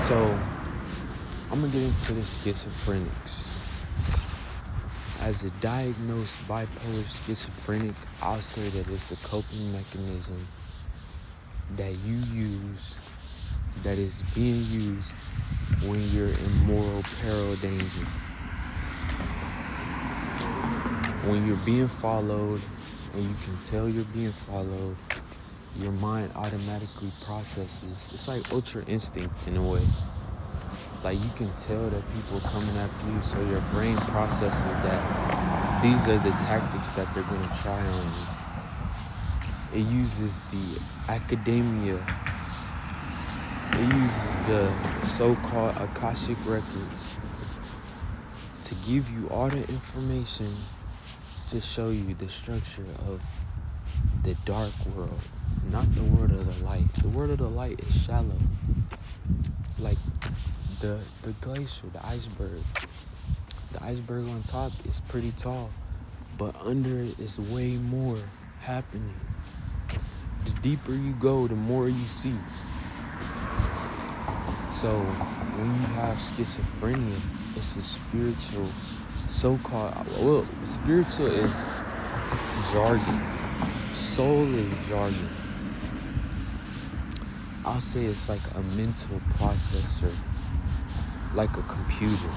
So, I'm gonna get into the schizophrenics. As a diagnosed bipolar schizophrenic, I'll say that it's a coping mechanism that you use, that is being used when you're in moral peril danger. When you're being followed and you can tell you're being followed, your mind automatically processes. It's like ultra instinct in a way. Like you can tell that people are coming after you, so your brain processes that these are the tactics that they're going to try on you. It uses the academia. It uses the so-called Akashic records to give you all the information to show you the structure of the dark world, not the world of the light. The world of the light is shallow. Like the glacier, the iceberg. The iceberg on top is pretty tall, but under it is way more happening. The deeper you go, the more you see. So when you have schizophrenia, it's a spiritual, spiritual is jargon. Soul is jargon. I'll say it's like a mental processor, like a computer.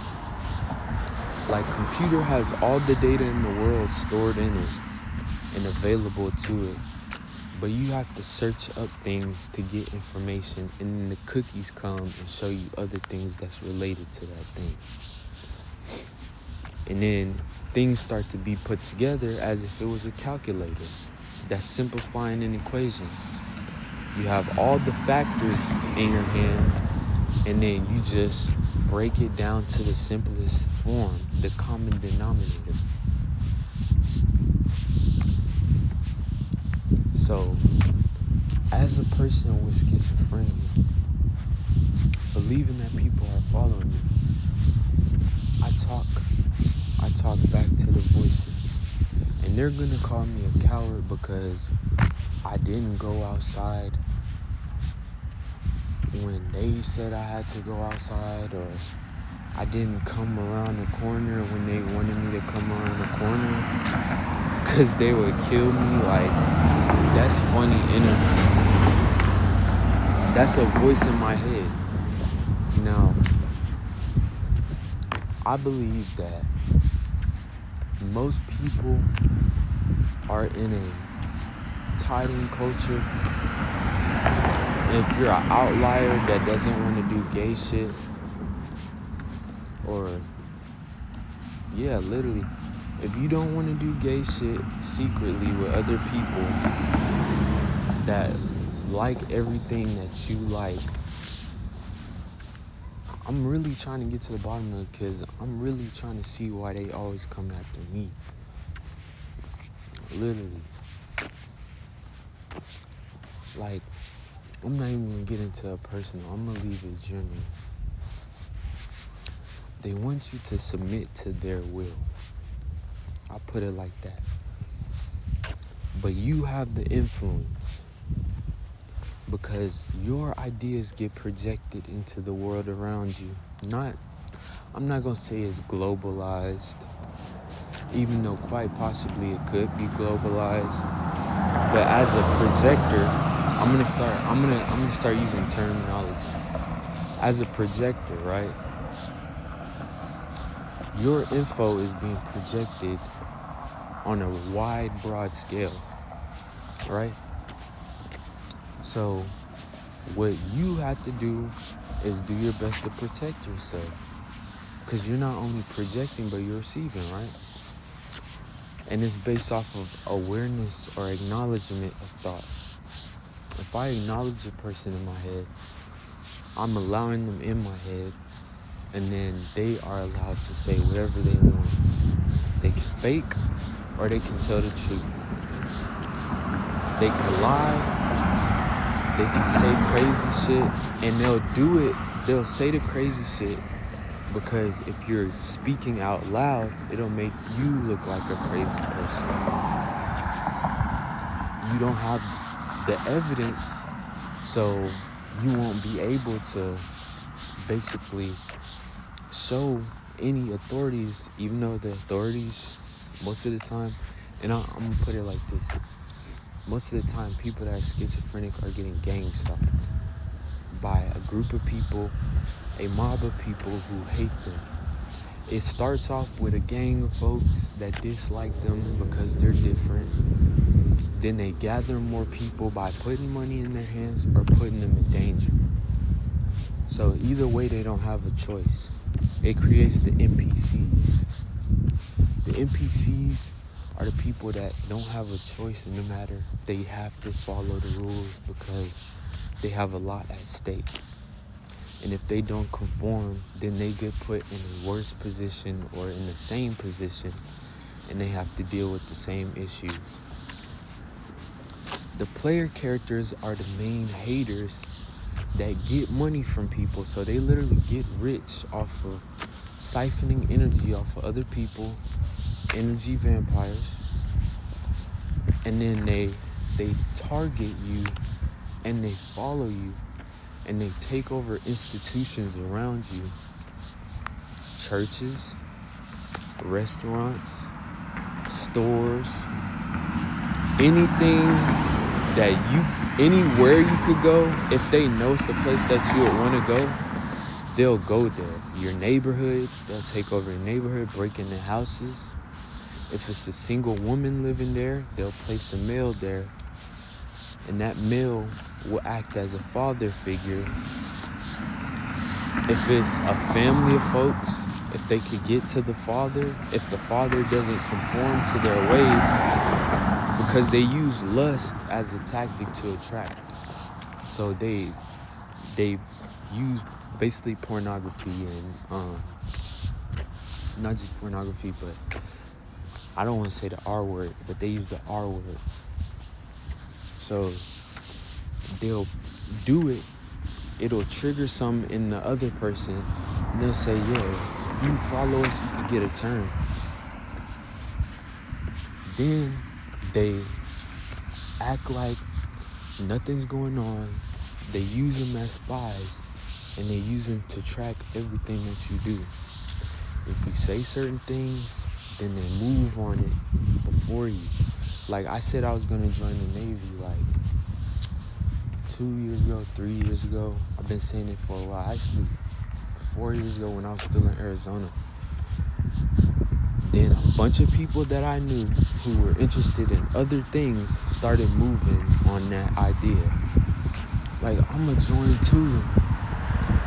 Like computer has all the data in the world stored in it and available to it. But you have to search up things to get information, and then the cookies come and show you other things that's related to that thing. And then things start to be put together as if it was a calculator that's simplifying an equation. You have all the factors in your hand, and then you just break it down to the simplest form, the common denominator. So, as a person with schizophrenia, believing that people are following me, I talk back to the voices. And they're gonna call me a coward because I didn't go outside when they said I had to go outside, or I didn't come around the corner when they wanted me to come around the corner because they would kill me. Like, that's funny energy. That's a voice in my head. Now, I believe that most people are in a tied-in culture. And if you're an outlier that doesn't want to do gay shit, or, yeah, literally, if you don't want to do gay shit secretly with other people that like everything that you like, I'm really trying to get to the bottom of it, because I'm really trying to see why they always come after me. Literally. Like, I'm not even going to get into a personal. I'm going to leave it general. They want you to submit to their will. I'll put it like that. But you have the influence, because your ideas get projected into the world around you. I'm not going to say it's globalized, even though quite possibly it could be globalized. But as a projector, I'm gonna start using terminology. As a projector, right? Your info is being projected on a wide, broad scale, right? So what you have to do is do your best to protect yourself, because you're not only projecting, but you're receiving, right? And it's based off of awareness or acknowledgement of thought. If I acknowledge a person in my head, I'm allowing them in my head, and then they are allowed to say whatever they want. They can fake, or they can tell the truth. They can lie, they can say crazy shit, and they'll say the crazy shit because if you're speaking out loud, it'll make you look like a crazy person. You don't have the evidence, so you won't be able to basically show any authorities, even though the authorities, most of the time, and I'm going to put it like this. Most of the time, people that are schizophrenic are getting gang stalked by a group of people, a mob of people who hate them. It starts off with a gang of folks that dislike them because they're different. Then they gather more people by putting money in their hands or putting them in danger. So either way, they don't have a choice. It creates the NPCs. The NPCs are the people that don't have a choice in the matter. They have to follow the rules because they have a lot at stake. And if they don't conform, then they get put in a worse position or in the same position, and they have to deal with the same issues. The player characters are the main haters that get money from people, so they literally get rich off of siphoning energy off of other people, energy vampires, and then they target you and they follow you and they take over institutions around you. Churches, restaurants, stores, anything that anywhere you could go. If they know it's a place that you would want to go, they'll go there. Your neighborhood, they'll take over your neighborhood, break into houses. If it's a single woman living there, they'll place a male there. And that male will act as a father figure. If it's a family of folks, if they could get to the father, if the father doesn't conform to their ways, because they use lust as a tactic to attract. So they use basically pornography and not just pornography, but I don't want to say the R word, but they use the R word. So they'll do it. It'll trigger something in the other person, and they'll say, yeah, if you follow us, you could get a turn. Then they act like nothing's going on. They use them as spies, and they use them to track everything that you do. If you say certain things, then they move on it before you. Like I said, I was going to join the Navy like 2 years ago, 3 years ago. I've been saying it for a while. Actually, 4 years ago when I was still in Arizona. Then a bunch of people that I knew who were interested in other things started moving on that idea. Like, I'm going to join too.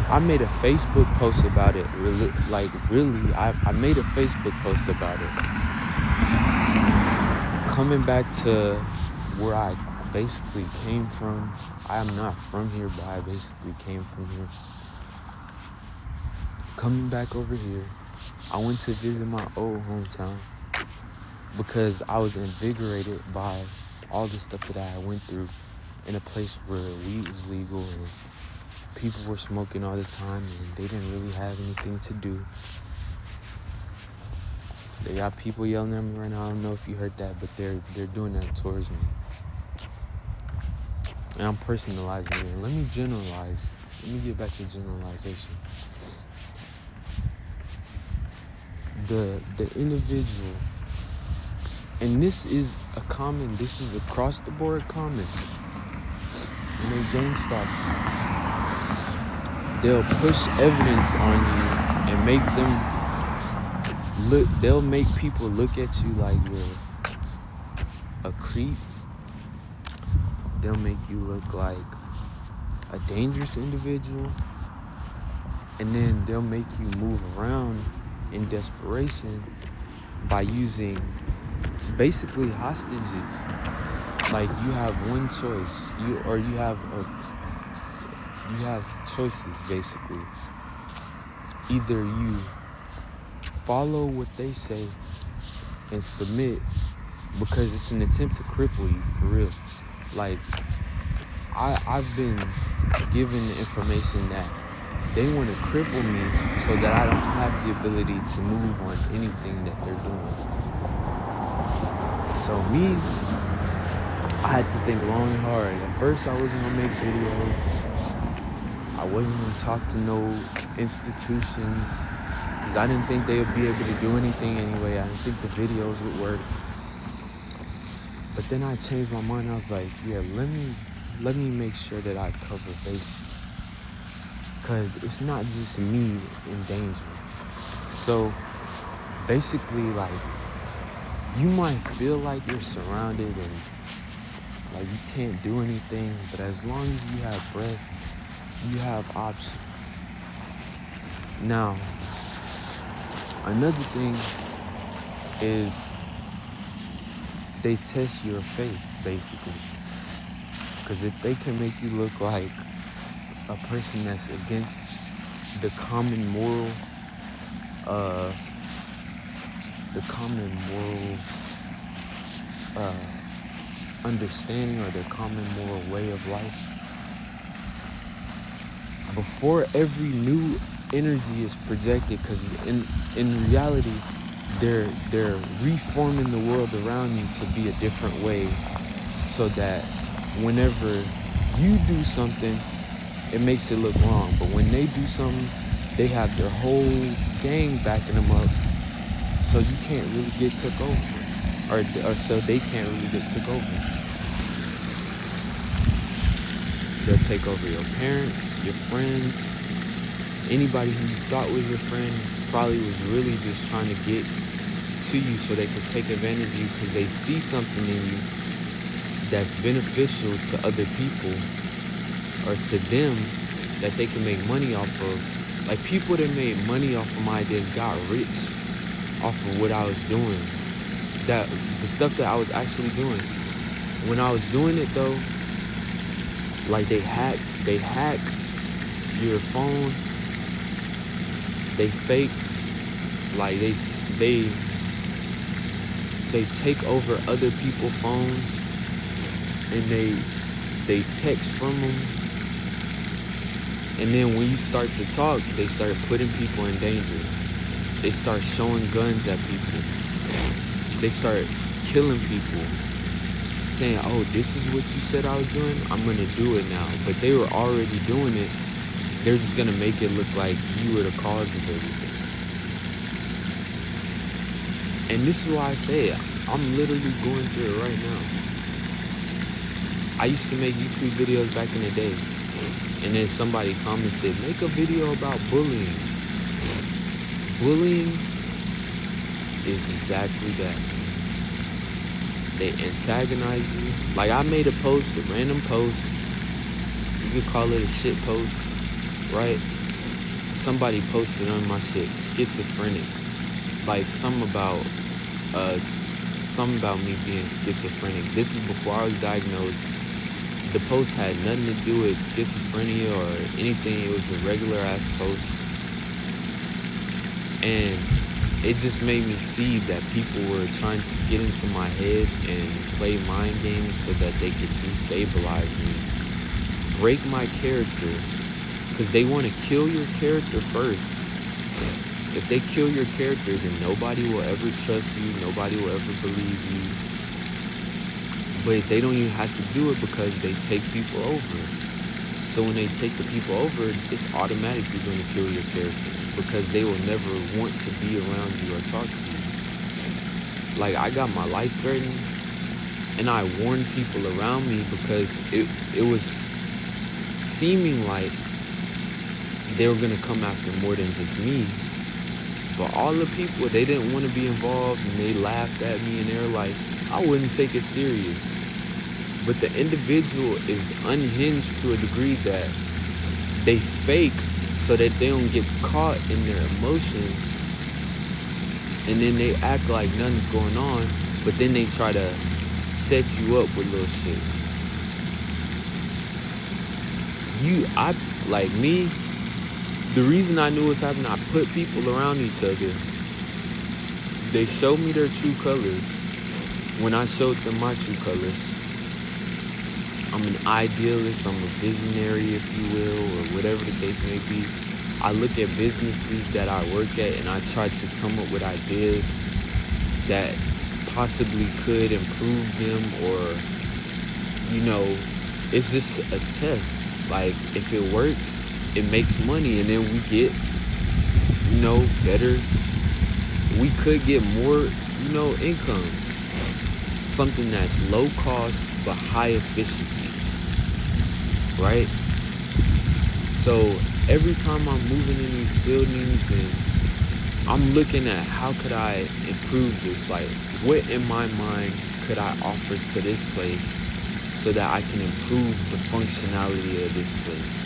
I made a Facebook post about it. I made a Facebook post about it. Coming back to where I basically came from. I am not from here, but I basically came from here. Coming back over here, I went to visit my old hometown because I was invigorated by all the stuff that I went through in a place where weed was legal and people were smoking all the time and they didn't really have anything to do. They got people yelling at me right now. I don't know if you heard that, but they're doing that towards me. And I'm personalizing it. Let me generalize. Let me get back to generalization. The individual, and this is across the board common. When they gang stalk you, they'll push evidence on you and make them look. They'll make people look at you like you're a creep. They'll make you look like a dangerous individual, and then they'll make you move around in desperation by using basically hostages. Like you have one choice, you have choices basically. Either you follow what they say and submit because it's an attempt to cripple you for real. Like I've been given the information that they want to cripple me so that I don't have the ability to move on anything that they're doing. So me, I had to think long and hard. At first I wasn't going to make videos. I wasn't going to talk to no institutions because I didn't think they would be able to do anything anyway. I didn't think the videos would work. But then I changed my mind. I was like, yeah, let me make sure that I cover bases, because it's not just me in danger. So basically, like, you might feel like you're surrounded and like you can't do anything, but as long as you have breath, you have options. Now, another thing is they test your faith, basically. Because if they can make you look like a person that's against the common moral, understanding, or the common moral way of life, before every new energy is projected, because in reality, they're reforming the world around you to be a different way, so that whenever you do something, it makes it look wrong. But when they do something, they have their whole gang backing them up, so you can't really get took over, or so they can't really get took over. They'll take over your parents, your friends, anybody who you thought was your friend probably was really just trying to get to you so they could take advantage of you, because they see something in you that's beneficial to other people or to them that they can make money off of. Like, people that made money off of my ideas got rich off of what I was doing. The stuff that I was actually doing. When I was doing it though, like, they hack your phone. They fake, like, they take over other people's phones, and they text from them. And then when you start to talk, they start putting people in danger. They start showing guns at people. They start killing people, saying, oh, this is what you said I was doing? I'm going to do it now. But they were already doing it. They're just going to make it look like you were the cause of everything. And this is why I say it. I'm literally going through it right now. I used to make YouTube videos back in the day. And then somebody commented, make a video about bullying. Bullying is exactly that. They antagonize you. Like, I made a post, a random post. You could call it a shit post, right? Somebody posted on my shit, schizophrenic. Like, something about me being schizophrenic. This was before I was diagnosed. The post had nothing to do with schizophrenia or anything. It was a regular ass post. And it just made me see that people were trying to get into my head and play mind games so that they could destabilize me, break my character, because they want to kill your character first. If they kill your character, then nobody will ever trust you, nobody will ever believe you. But they don't even have to do it because they take people over. So when they take the people over, it's automatically going to kill your character, because they will never want to be around you or talk to you. Like, I got my life threatened, and I warned people around me because it was seeming like they were going to come after more than just me. But all the people, they didn't want to be involved, and they laughed at me, and they were like, I wouldn't take it serious. But the individual is unhinged to a degree that they fake so that they don't get caught in their emotion, and then they act like nothing's going on, but then they try to set you up with little shit. Like me, the reason I knew what's happening, I put people around each other. They showed me their true colors when I showed them my true colors. I'm an idealist, I'm a visionary, if you will, or whatever the case may be. I look at businesses that I work at, and I try to come up with ideas that possibly could improve them, or, it's just a test. Like, if it works, it makes money, and then we get, better. We could get more, income. Something that's low cost but high efficiency, right? So every time I'm moving in these buildings and I'm looking at how could I improve this, like what in my mind could I offer to this place so that I can improve the functionality of this place.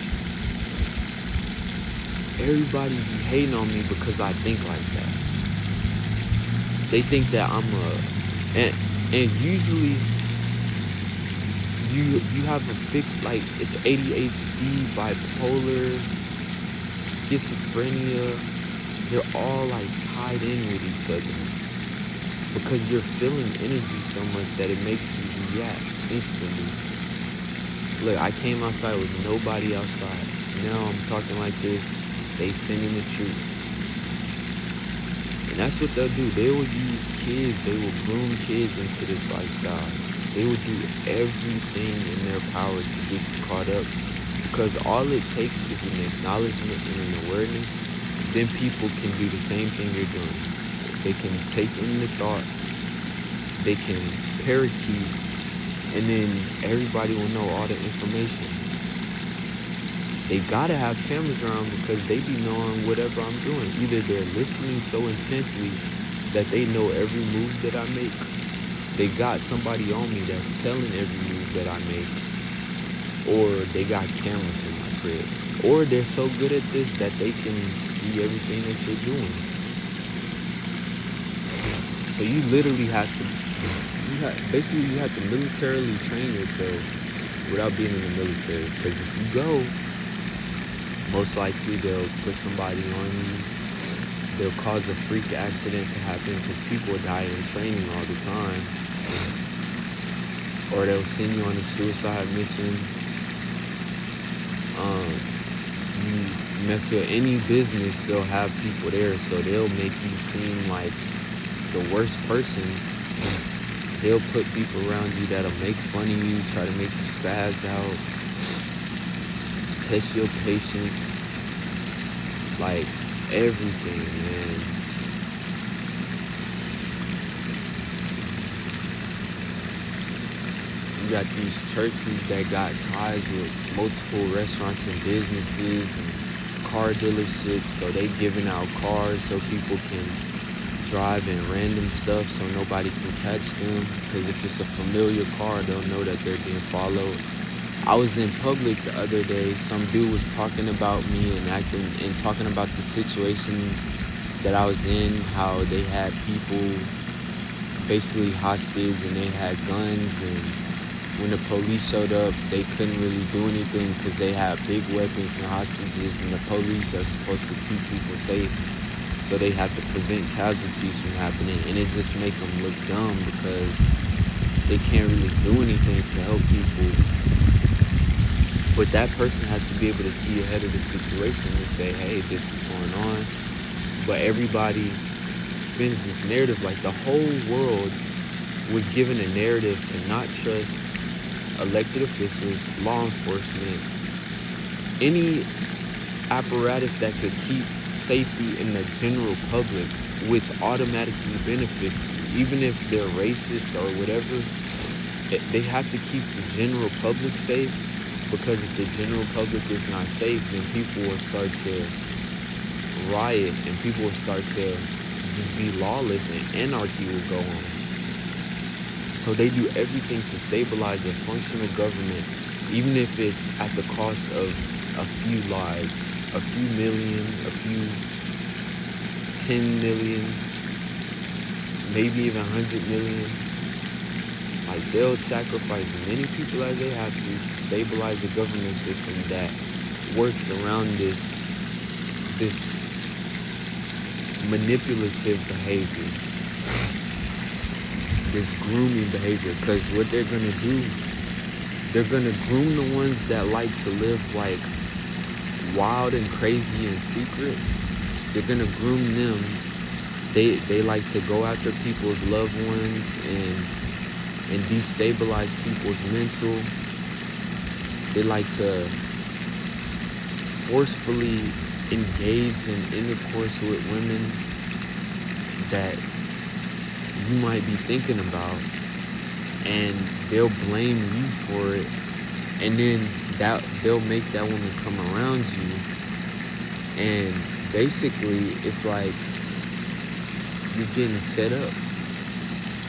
Everybody be hating on me because I think like that. They think that and usually you have a fixed, like, it's ADHD, bipolar, schizophrenia. They're all like tied in with each other because you're feeling energy so much that it makes you react instantly. Look, I came outside with nobody outside. Now I'm talking like this. They sending the troops. And that's what they'll do. They will use kids. They will groom kids into this lifestyle. They will do everything in their power to get you caught up, because all it takes is an acknowledgement and an awareness. Then people can do the same thing you're doing. They can take in the thought. They can parakeet, and then everybody will know all the information. They gotta have cameras around because they be knowing whatever I'm doing. Either they're listening so intensely that they know every move that I make. They got somebody on me that's telling every move that I make. Or they got cameras in my crib. Or they're so good at this that they can see everything that you're doing. So you literally have to, you have to militarily train yourself without being in the military. Because if you go, most likely they'll put somebody on you. They'll cause a freak accident to happen because people die in training all the time. Or they'll send you on a suicide mission. You mess with any business, they'll have people there, so they'll make you seem like the worst person. They'll put people around you that'll make fun of you, try to make you spaz out, test your patience, like everything, man. You got these churches that got ties with multiple restaurants and businesses and car dealerships, so they giving out cars so people can drive in random stuff so nobody can catch them. Because if it's a familiar car, they'll know that they're being followed. I was in public the other day. Some dude was talking about me and talking about the situation that I was in, how they had people basically hostage and they had guns, and when the police showed up, they couldn't really do anything because they had big weapons and hostages, and the police are supposed to keep people safe, so they have to prevent casualties from happening. And it just make them look dumb because they can't really do anything to help people. But that person has to be able to see ahead of the situation and say, hey, this is going on. But everybody spins this narrative like the whole world was given a narrative to not trust elected officials, law enforcement, any apparatus that could keep safety in the general public, which automatically benefits you. Even if they're racist or whatever, they have to keep the general public safe, because if the general public is not safe, then people will start to riot and people will start to just be lawless and anarchy will go on. So they do everything to stabilize a functional government, even if it's at the cost of a few lives, a few million, a few 10 million, maybe even 100 million. Like, they'll sacrifice as many people as they have to stabilize a government system that works around this manipulative behavior, this grooming behavior. Because what they're going to do, they're going to groom the ones that like to live like wild and crazy in secret. They're going to groom them. They like to go after people's loved ones and destabilize people's mental. They like to forcefully engage in intercourse with women that you might be thinking about, and they'll blame you for it, and then they'll make that woman come around you, and basically it's like you're getting set up.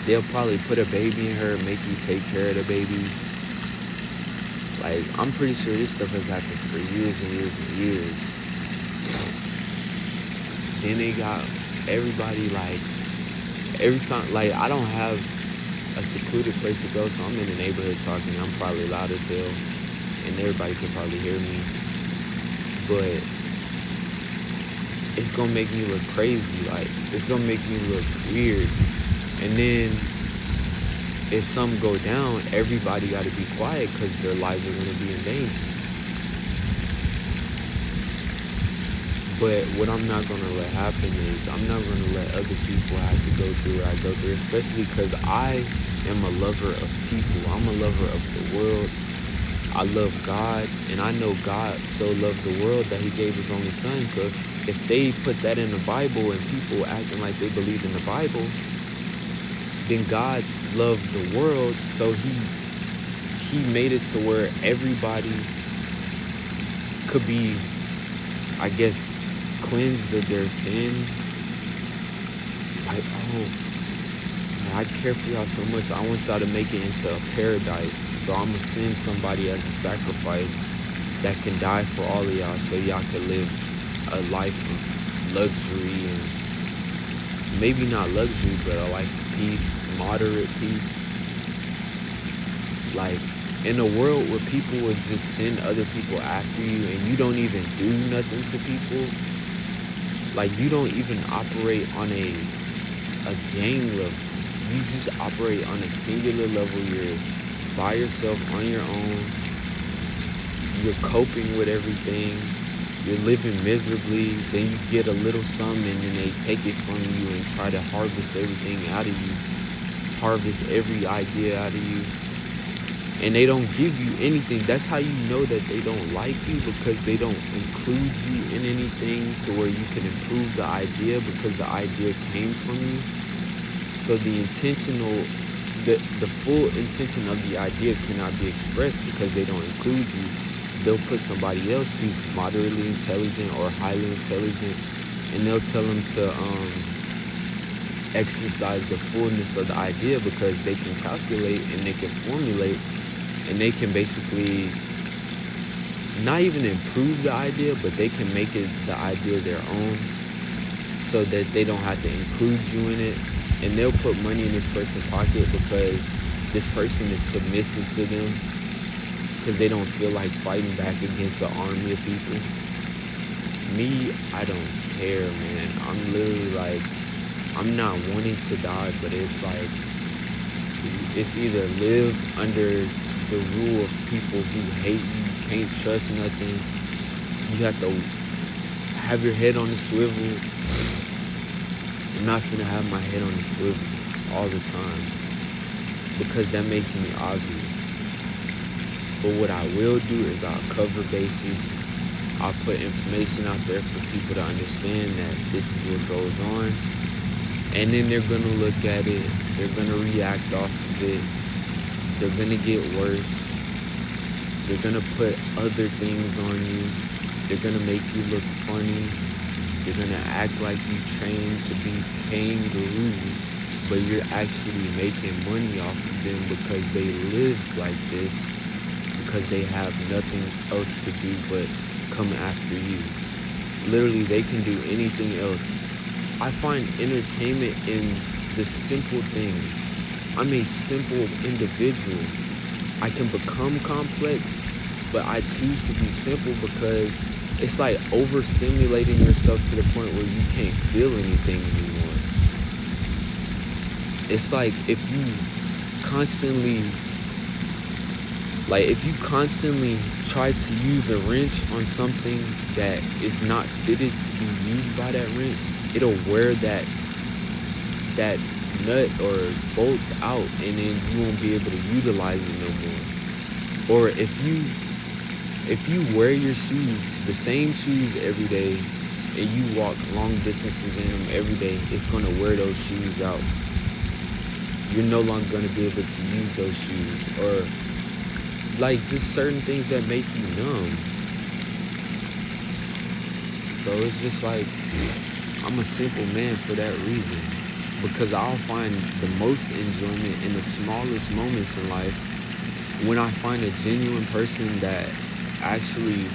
They'll probably put a baby in her, make you take care of the baby. Like, I'm pretty sure this stuff has happened for years and years and years. Then they got everybody, like, every time, like, I don't have a secluded place to go, so I'm in the neighborhood talking. I'm probably loud as hell, and everybody can probably hear me. But it's gonna make me look crazy. Like, it's gonna make me look weird. And then if something go down, everybody got to be quiet because their lives are going to be in danger. But what I'm not going to let happen is I'm not going to let other people have to go through what I go through, especially because I am a lover of people. I'm a lover of the world. I love God, and I know God so loved the world that he gave his only son. So if they put that in the Bible and people acting like they believe in the Bible, then God loved the world, so he made it to where everybody could be, I guess, cleansed of their sin. Like, I care for y'all so much. I want y'all to make it into a paradise. So I'm gonna send somebody as a sacrifice that can die for all of y'all, so y'all can live a life of luxury, and maybe not luxury, but a life of peace, moderate peace. Like, in a world where people would just send other people after you and you don't even do nothing to people, like, you don't even operate on a gang level. You just operate on a singular level. You're by yourself, on your own. You're coping with everything. You're living miserably. Then you get a little something and then they take it from you and try to harvest everything out of you. Harvest every idea out of you. And they don't give you anything. That's how you know that they don't like you, because they don't include you in anything to where you can improve the idea, because the idea came from you. So the full intention of the idea cannot be expressed because they don't include you. They'll put somebody else who's moderately intelligent or highly intelligent, and they'll tell them to exercise the fullness of the idea, because they can calculate and they can formulate and they can basically not even improve the idea, but they can make it the idea their own, so that they don't have to include you in it. And they'll put money in this person's pocket because this person is submissive to them, because they don't feel like fighting back against an army of people. Me, I don't care, man. I'm literally like, I'm not wanting to die, but it's like, it's either live under the rule of people who hate you, can't trust nothing. You have to have your head on the swivel. I'm not finna have my head on the swivel all the time, because that makes me obvious. But what I will do is I'll cover bases. I'll put information out there for people to understand that this is what goes on. And then they're gonna look at it, they're gonna react off of it, they're gonna get worse, they're gonna put other things on you, they're gonna make you look funny, they're gonna act like you trained to be kangaroo, but you're actually making money off of them because they live like this, because they have nothing else to do but come after you. Literally, they can do anything else. I find entertainment in the simple things. I'm a simple individual. I can become complex, but I choose to be simple because it's like overstimulating yourself to the point where you can't feel anything anymore. It's like if you constantly try to use a wrench on something that is not fitted to be used by that wrench, it'll wear that nut or bolt out, and then you won't be able to utilize it no more. Or if you if you wear your shoes, the same shoes every day, and you walk long distances in them every day, it's gonna wear those shoes out. You're no longer gonna be able to use those shoes, or like just certain things that make you numb. So it's just like, I'm a simple man for that reason, because I'll find the most enjoyment in the smallest moments in life when I find a genuine person that actually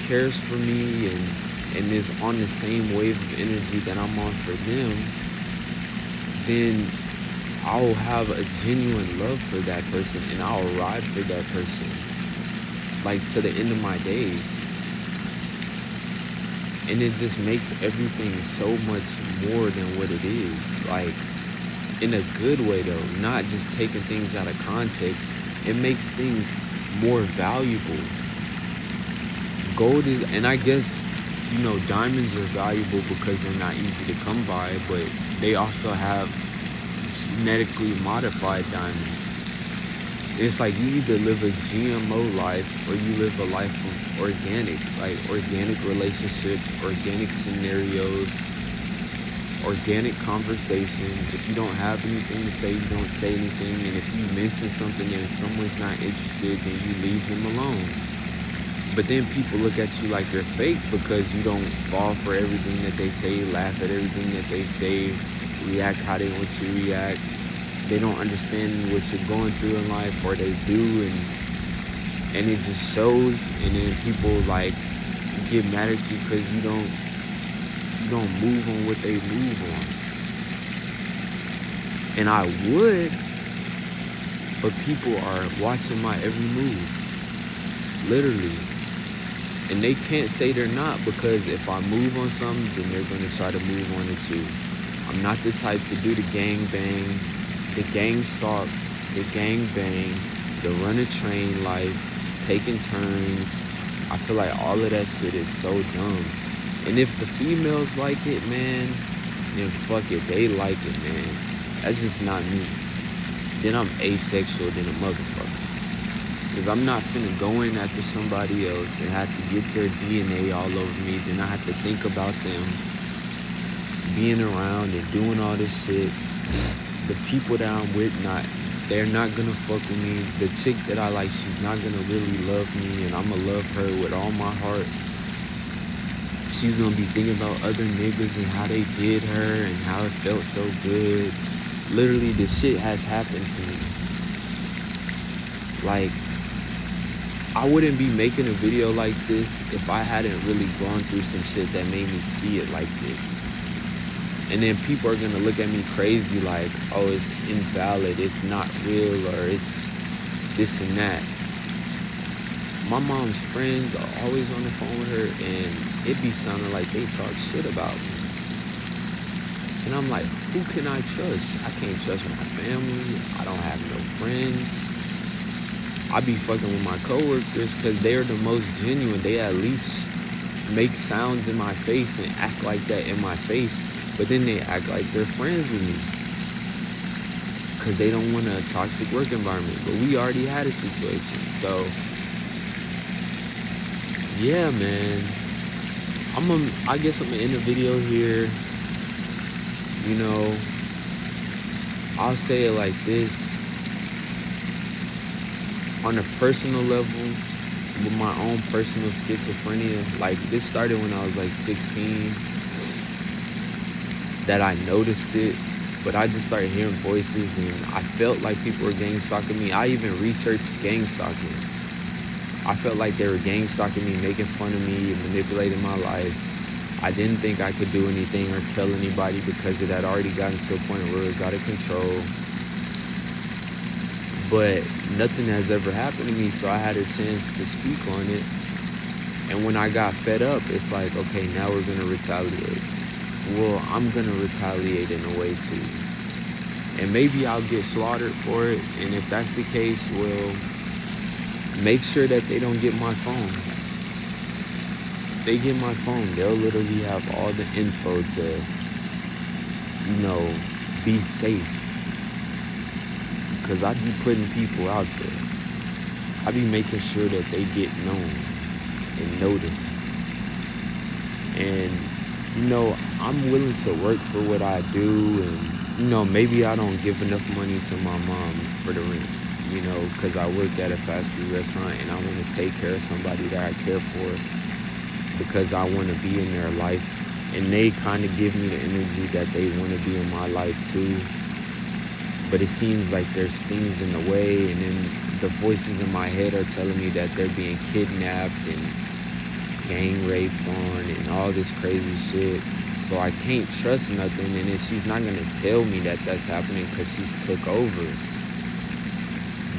cares for me and is on the same wave of energy that I'm on for them. Then I'll have a genuine love for that person, and I'll ride for that person like to the end of my days. And it just makes everything so much more than what it is. Like, in a good way though, not just taking things out of context. It makes things more valuable. Gold is, and I guess, diamonds are valuable because they're not easy to come by, but they also have genetically modified diamonds. It's like you either live a GMO life or you live a life of organic, like organic relationships, organic scenarios, organic conversation. If you don't have anything to say, you don't say anything. And if you mention something and someone's not interested, then you leave them alone. But then people look at you like you're fake because you don't fall for everything that they say, laugh at everything that they say, react how they want you to react. They don't understand what you're going through in life, or they do, and it just shows. And then people like get mad at you because you don't move on what they move on. And I would, but people are watching my every move, literally. And they can't say they're not, because if I move on something, then they're gonna try to move on it too. I'm not the type to do the gang bang, the gang stalk, the gang bang, the run a train life, taking turns. I feel like all of that shit is so dumb. And if the females like it, man, then fuck it, they like it, man. That's just not me. Then I'm asexual than a motherfucker. Because I'm not finna go in after somebody else and have to get their DNA all over me. Then I have to think about them being around and doing all this shit. The people that I'm with, they're not gonna fuck with me. The chick that I like, she's not gonna really love me, and I'ma love her with all my heart. She's gonna be thinking about other niggas and how they did her and how it felt so good. Literally, this shit has happened to me. Like, I wouldn't be making a video like this if I hadn't really gone through some shit that made me see it like this. And then people are gonna look at me crazy like, oh, it's invalid, it's not real, or it's this and that. My mom's friends are always on the phone with her, and it be sounding like they talk shit about me. And I'm like, who can I trust? I can't trust my family. I don't have no friends. I be fucking with my coworkers because they're the most genuine. They at least make sounds in my face and act like that in my face. But then they act like they're friends with me because they don't want a toxic work environment. But we already had a situation. So, yeah, man. I guess I'm going to end the video here. I'll say it like this. On a personal level, with my own personal schizophrenia, like this started when I was like 16. That I noticed it, but I just started hearing voices and I felt like people were gang stalking me. I even researched gang stalking. I felt like they were gang stalking me, making fun of me, and manipulating my life. I didn't think I could do anything or tell anybody because it had already gotten to a point where it was out of control. But nothing has ever happened to me, so I had a chance to speak on it. And when I got fed up, it's like, okay, now we're gonna retaliate. Well, I'm gonna retaliate in a way too. And maybe I'll get slaughtered for it. And if that's the case, well, make sure that they don't get my phone. If they get my phone, they'll literally have all the info to, be safe. Because I be putting people out there. I be making sure that they get known. and notice. And, I'm willing to work for what I do. And, maybe I don't give enough money to my mom for the rent, because I work at a fast food restaurant and I want to take care of somebody that I care for because I want to be in their life. And they kind of give me the energy that they want to be in my life too. But it seems like there's things in the way, and then the voices in my head are telling me that they're being kidnapped and gang raped on and all this crazy shit. So I can't trust nothing, and then she's not going to tell me that that's happening because she's took over.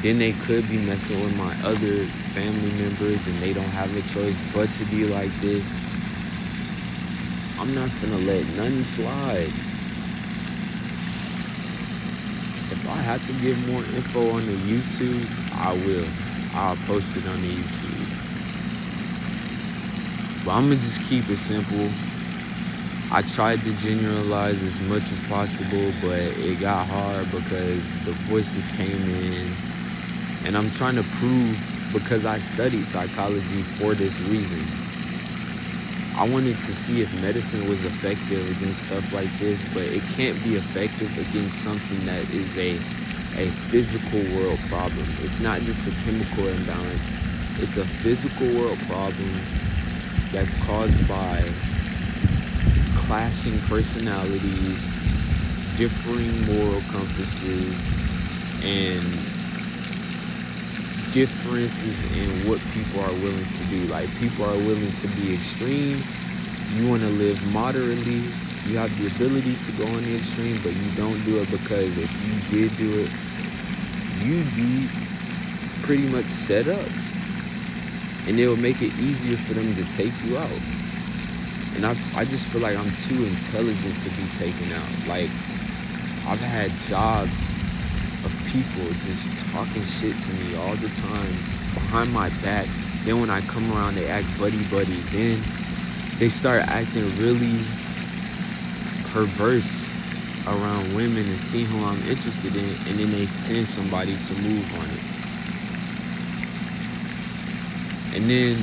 Then they could be messing with my other family members and they don't have a choice but to be like this. I'm not finna let nothing slide. If I have to give more info on the YouTube, I will. I'll post it on the YouTube. But I'm going to just keep it simple. I tried to generalize as much as possible, but it got hard because the voices came in. And I'm trying to prove, because I studied psychology for this reason. I wanted to see if medicine was effective against stuff like this, but it can't be effective against something that is a physical world problem. It's not just a chemical imbalance. It's a physical world problem that's caused by clashing personalities, differing moral compasses, and differences in what people are willing to do. Like, people are willing to be extreme. You want to live moderately. You have the ability to go on the extreme, but you don't do it because if you did do it, you'd be pretty much set up. And it will make it easier for them to take you out. And I just feel like I'm too intelligent to be taken out. Like, I've had jobs of people just talking shit to me all the time behind my back. Then when I come around, they act buddy-buddy. Then they start acting really perverse around women and see who I'm interested in, and then they send somebody to move on it. And then,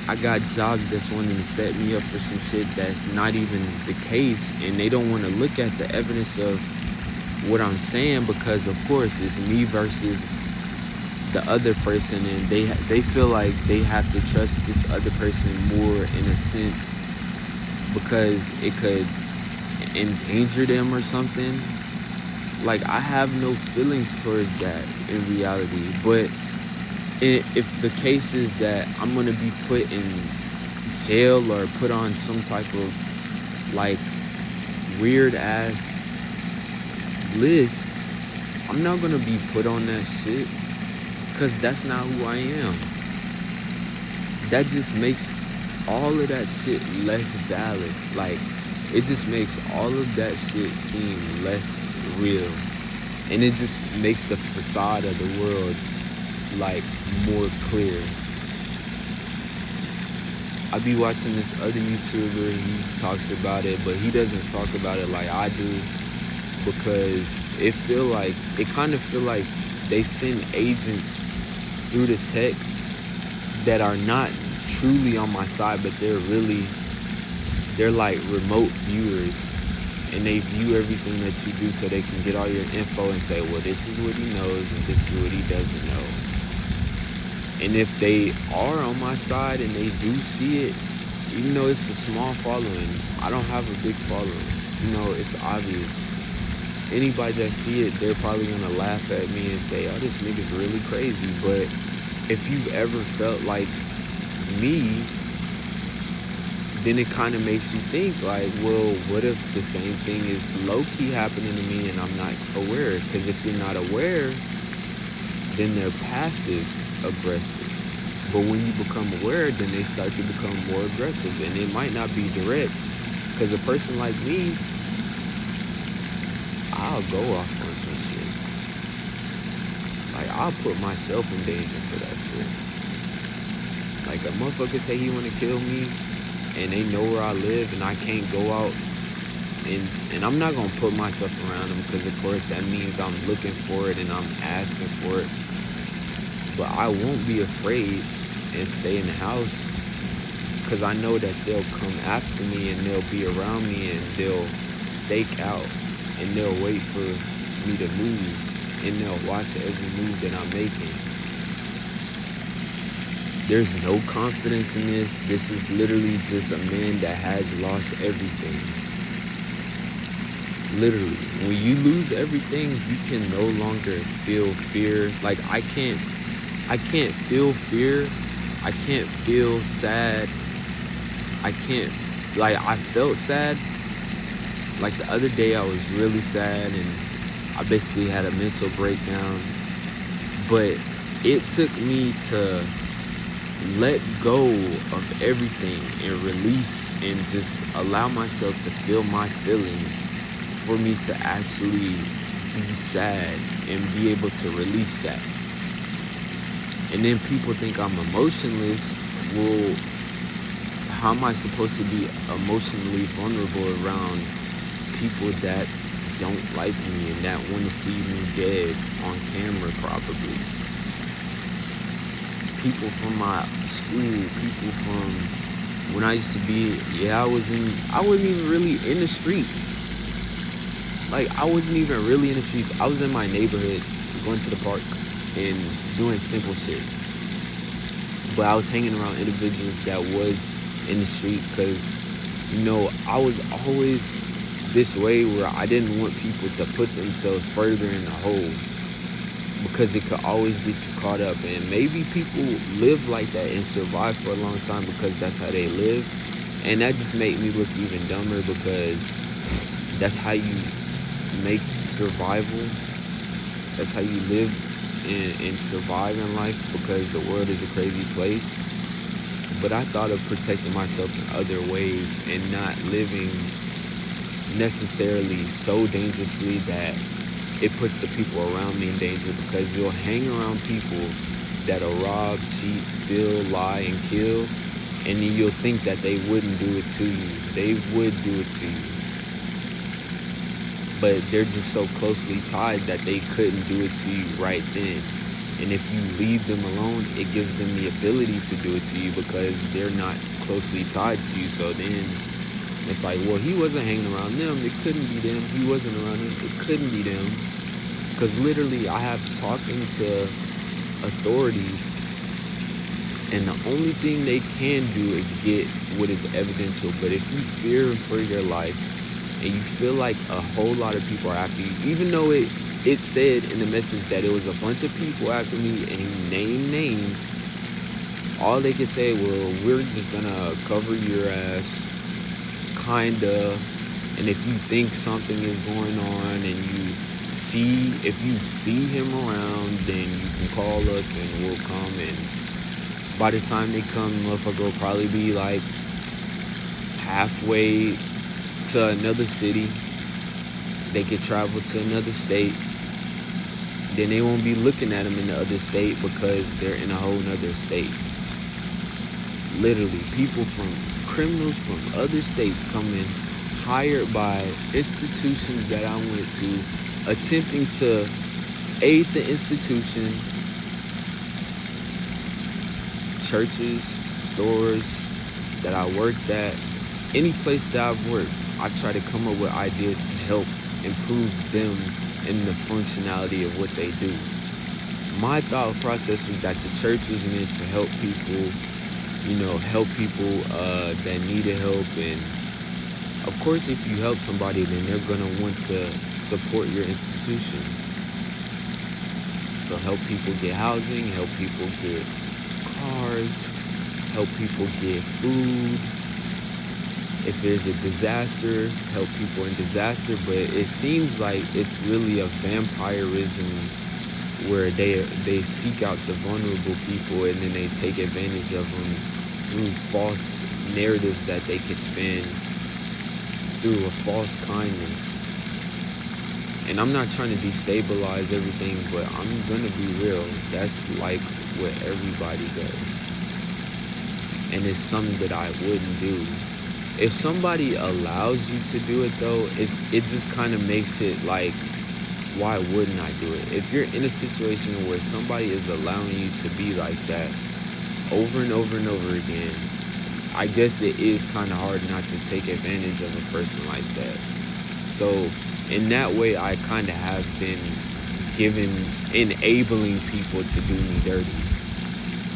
I got jobs that's wanting to set me up for some shit that's not even the case, and they don't want to look at the evidence of what I'm saying because, of course, it's me versus the other person, and they feel like they have to trust this other person more in a sense because it could endanger them or something. Like, I have no feelings towards that in reality, but if the case is that I'm gonna be put in jail or put on some type of like weird ass list, I'm not gonna be put on that shit because that's not who I am. That just makes all of that shit less valid. Like, it just makes all of that shit seem less real, and it just makes the facade of the world like more clear. I be watching this other YouTuber, he talks about it, but he doesn't talk about it like I do because it kind of feel like they send agents through the tech that are not truly on my side, but they're like remote viewers, and they view everything that you do so they can get all your info and say, well, this is what he knows and this is what he doesn't know. And if they are on my side and they do see it, even though it's a small following, I don't have a big following. It's obvious. Anybody that see it, they're probably going to laugh at me and say, oh, this nigga's really crazy. But if you've ever felt like me, then it kind of makes you think like, well, what if the same thing is low-key happening to me and I'm not aware? Because if you're not aware, then they're passive aggressive. But when you become aware, then they start to become more aggressive, and it might not be direct, because a person like me, I'll go off on some shit. Like, I'll put myself in danger for that shit. Like, a motherfucker say he want to kill me and they know where I live and I can't go out, and I'm not gonna put myself around them because, of course, that means I'm looking for it and I'm asking for it. But I won't be afraid and stay in the house, because I know that they'll come after me and they'll be around me and they'll stake out and they'll wait for me to move and they'll watch every move that I'm making. There's no confidence in this. This is literally just a man that has lost everything. Literally, when you lose everything, you can no longer feel fear. Like I can't feel fear. I can't feel sad. I felt sad. Like the other day I was really sad and I basically had a mental breakdown. But it took me to let go of everything and release and just allow myself to feel my feelings for me to actually be sad and be able to release that. And then people think I'm emotionless. Well, how am I supposed to be emotionally vulnerable around people that don't like me and that want to see me dead on camera probably? People from my school, people from when I used to be, I wasn't even really in the streets. Like, I wasn't even really in the streets. I was in my neighborhood, going to the park and doing simple shit. But I was hanging around individuals that was in the streets because, I was always this way where I didn't want people to put themselves further in the hole because it could always get you caught up. And maybe people live like that and survive for a long time because that's how they live. And that just made me look even dumber because that's how you make survival. That's how you live and survive in life because the world is a crazy place. But I thought of protecting myself in other ways and not living necessarily so dangerously that it puts the people around me in danger, because you'll hang around people that'll rob, cheat, steal, lie, and kill, and then you'll think that they wouldn't do it to you. They would do it to you. But they're just so closely tied that they couldn't do it to you right then. And if you leave them alone, it gives them the ability to do it to you because they're not closely tied to you. So then it's like, well, he wasn't hanging around them. It couldn't be them. He wasn't around them. It couldn't be them. Because literally I have talking to authorities, and the only thing they can do is get what is evidential. But if you fear for your life, and you feel like a whole lot of people are after you, even though it said in the message that it was a bunch of people after me and he named names, all they can say, well, we're just gonna cover your ass, kinda, and if you think something is going on and if you see him around, then you can call us and we'll come. And by the time they come, motherfucker will probably be like halfway to another city. They could travel to another state. Then they won't be looking at them in the other state because they're in a whole nother state. Literally, criminals from other states coming, hired by institutions that I went to, attempting to aid the institution, churches, stores that I worked at, any place that I've worked. I try to come up with ideas to help improve them and the functionality of what they do. My thought process was that the church was meant to help people, help people that needed help. And of course, if you help somebody, then they're going to want to support your institution. So help people get housing, help people get cars, help people get food. If there's a disaster, help people in disaster. But it seems like it's really a vampirism where they seek out the vulnerable people and then they take advantage of them through false narratives that they could spin through a false kindness. And I'm not trying to destabilize everything, but I'm gonna be real. That's like what everybody does. And it's something that I wouldn't do. If somebody allows you to do it though, it just kind of makes it like, why wouldn't I do it? If you're in a situation where somebody is allowing you to be like that, over and over and over again, I guess it is kind of hard not to take advantage of a person like that. So in that way, I kind of have been enabling people to do me dirty.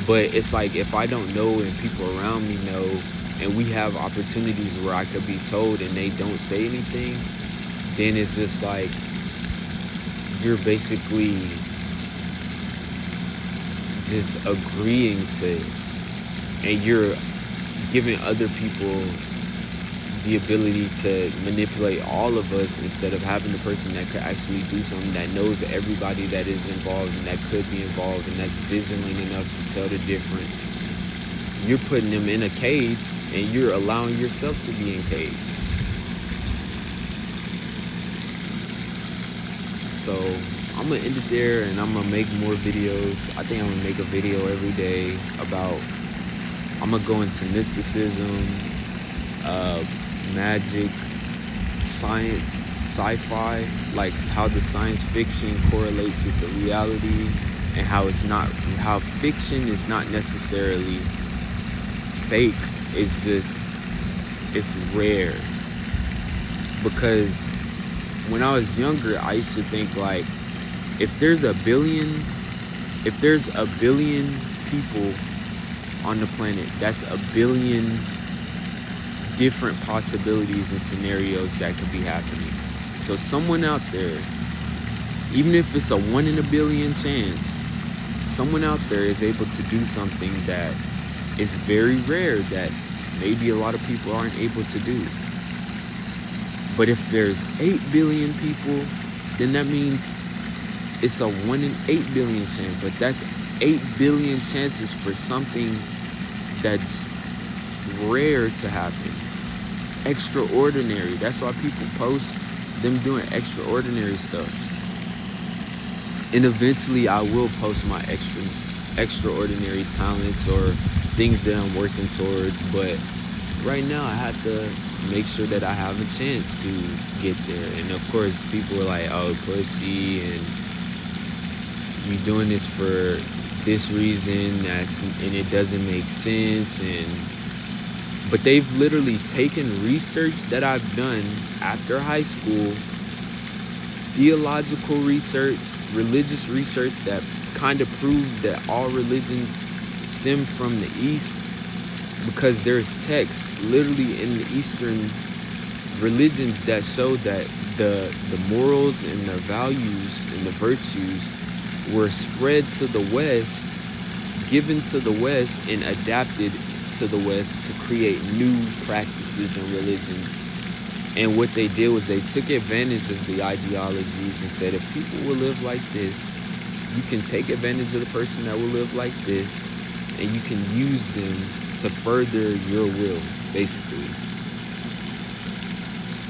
But it's like, if I don't know and people around me know, and we have opportunities where I could be told and they don't say anything, then it's just like, you're basically just agreeing to it, and you're giving other people the ability to manipulate all of us, instead of having the person that could actually do something, that knows everybody that is involved and that could be involved, and that's vigilant enough to tell the difference. You're putting them in a cage, and you're allowing yourself to be encaged. So I'm gonna end it there, and I'm gonna make more videos. I think I'm gonna make a video every day about, I'm gonna go into mysticism, magic, science, sci-fi, like how the science fiction correlates with the reality, and how fiction is not necessarily fake. It's rare. Because when I was younger, I used to think, like, if there's a billion people on the planet, that's a billion different possibilities and scenarios that could be happening. So someone out there, even if it's a 1 in a billion chance, someone out there is able to do something that is very rare, that maybe a lot of people aren't able to do. But if there's 8 billion people, then that means it's a 1 in 8 billion chance. But that's 8 billion chances for something that's rare to happen. Extraordinary. That's why people post them doing extraordinary stuff. And eventually I will post my extraordinary talents or things that I'm working towards. But right now I have to make sure that I have a chance to get there. And of course people are like, oh, pussy, and you doing this for this reason, and it doesn't make sense. But they've literally taken research that I've done after high school, theological research, religious research, that kind of proves that all religions stem from the East, because there's text literally in the Eastern religions that show that the morals and the values and the virtues were spread to the West, given to the West, and adapted to the West to create new practices and religions. And what they did was they took advantage of the ideologies and said, if people will live like this, you can take advantage of the person that will live like this, and you can use them to further your will, basically.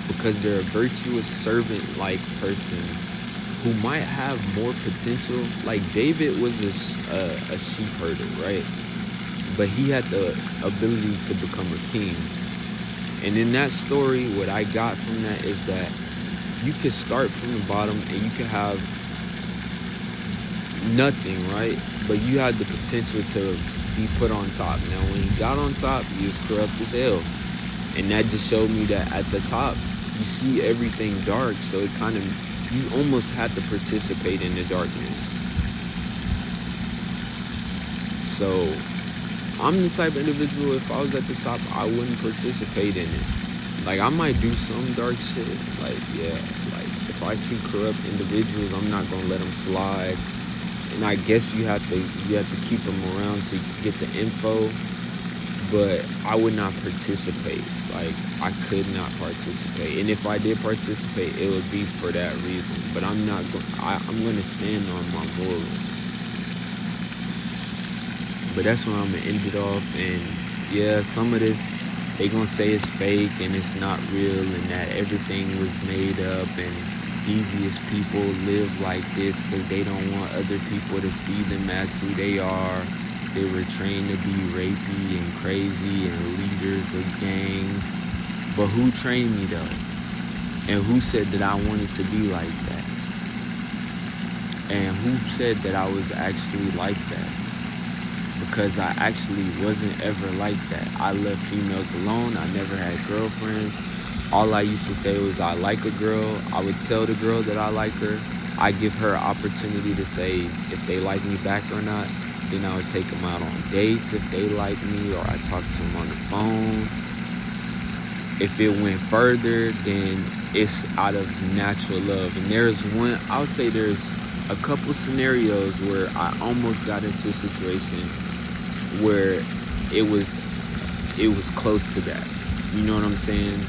Because they're a virtuous servant-like person who might have more potential. Like David was a sheep herder, right? But he had the ability to become a king. And in that story, what I got from that is that you could start from the bottom and you could have nothing, right? But you had the potential to be put on top. Now, when he got on top, he was corrupt as hell. And that just showed me that at the top, you see everything dark. So it kind of, you almost had to participate in the darkness. So I'm the type of individual, if I was at the top, I wouldn't participate in it. Like, I might do some dark shit. Like, yeah, like, if I see corrupt individuals, I'm not gonna let them slide. And I guess you have to keep them around so you can get the info. But I would not participate. Like, I could not participate. And if I did participate, it would be for that reason. But I'm gonna stand on my morals. But that's where I'm gonna end it off. And yeah, some of this, they gonna say it's fake and it's not real, and that everything was made up, and devious people live like this because they don't want other people to see them as who they are. They were trained to be rapey and crazy and leaders of gangs. But who trained me though? And who said that I wanted to be like that? And who said that I was actually like that? because I actually wasn't ever like that. I left females alone. I never had girlfriends. All I used to say was I like a girl. I would tell the girl that I like her. I give her an opportunity to say if they like me back or not. Then I would take them out on dates if they like me, or I talk to them on the phone. If it went further, then it's out of natural love. And I would say there's a couple scenarios where I almost got into a situation where it was close to that. You know what I'm saying?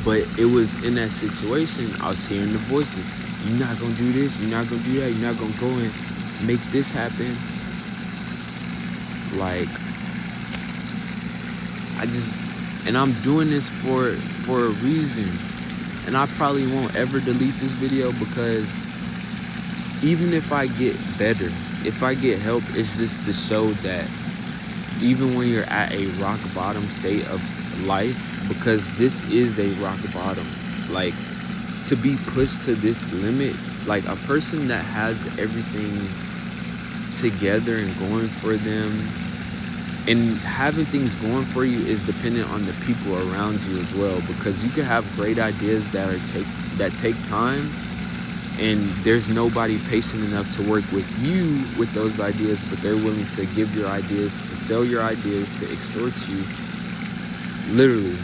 But it was in that situation, I was hearing the voices. You're not going to do this. You're not going to do that. You're not going to go and make this happen. Like, and I'm doing this for a reason. And I probably won't ever delete this video, because even if I get better, if I get help, it's just to show that even when you're at a rock bottom state of life, because this is a rock bottom, like, to be pushed to this limit, like a person that has everything together and going for them, and having things going for you is dependent on the people around you as well, because you can have great ideas that take time, and there's nobody patient enough to work with you with those ideas, but they're willing to give your ideas, to sell your ideas, to extort you. Literally,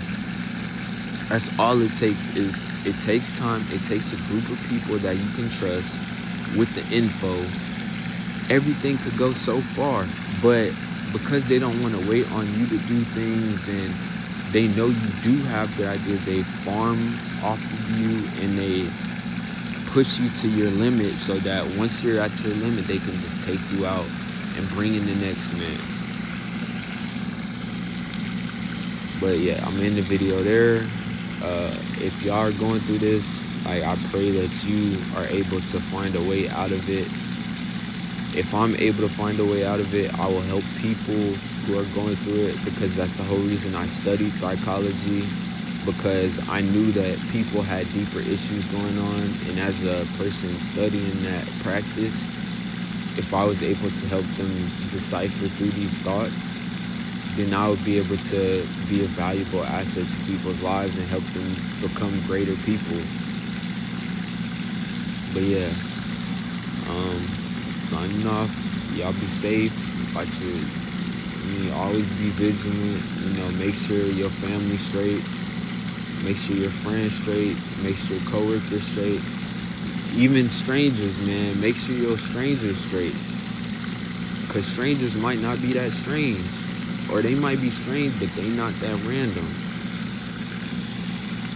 that's all it takes. It takes time. It takes a group of people that you can trust with the info. Everything could go so far, but because they don't want to wait on you to do things, and they know you do have the ideas, they farm off of you and they push you to your limit, so that once you're at your limit, they can just take you out and bring in the next man. But yeah, I'm in the video there. If y'all are going through this, I pray that you are able to find a way out of it. If I'm able to find a way out of it, I will help people who are going through it, because that's the whole reason I studied psychology, because I knew that people had deeper issues going on. And as a person studying that practice, if I was able to help them decipher through these thoughts, then I would be able to be a valuable asset to people's lives and help them become greater people. But yeah, signing off. Y'all be safe. Always be vigilant. Make sure your family's straight. Make sure your friends straight. Make sure your coworkers straight. Even strangers, man. Make sure your strangers straight. Because strangers might not be that strange. Or they might be strange, but they not that random.